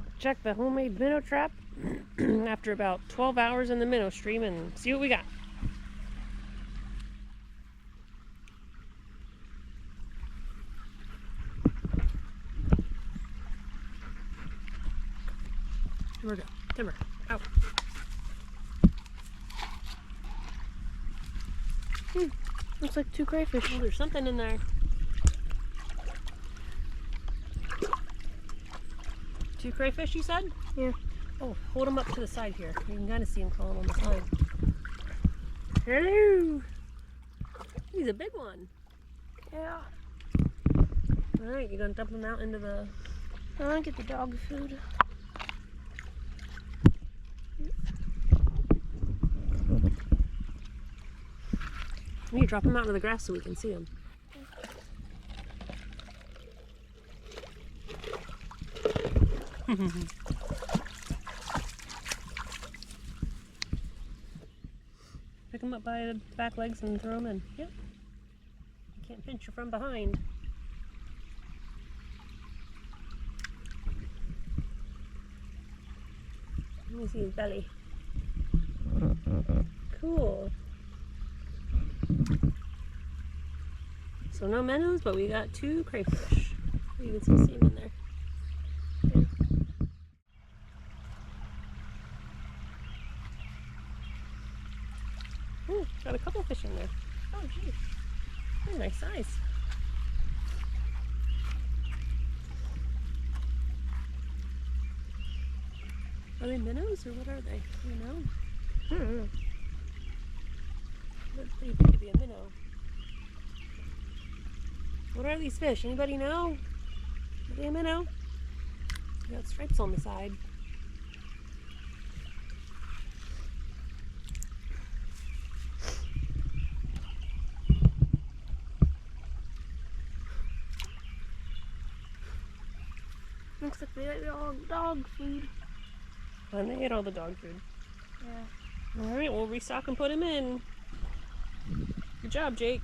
gonna check the homemade minnow trap after about 12 hours in the minnow stream and see what we got. Here we go. Timber. Out. Looks like 2 crayfish. Oh, there's something in there. 2 crayfish, you said? Yeah. Oh, hold them up to the side here. You can kind of see them crawling on the side. Hello! He's a big one. Yeah. Alright, you gonna dump them out into the... I want to get the dog food. We need to drop them out into the grass so we can see them. Pick them up by the back legs and throw them in. Yep. You can't pinch you from behind. Let me see his belly. Cool. So no minnows, but we got 2 crayfish. You can still see them in there. Ooh, got a couple fish in there. Oh, geez. They're nice size. Are they minnows or what are they? Do you know? Looks pretty big to be a minnow. What are these fish? Anybody know? Are they a minnow? They got stripes on the side. Looks like they ate all dog food. And they ate all the dog food. Yeah. Alright, we'll restock and put them in. Good job, Jake.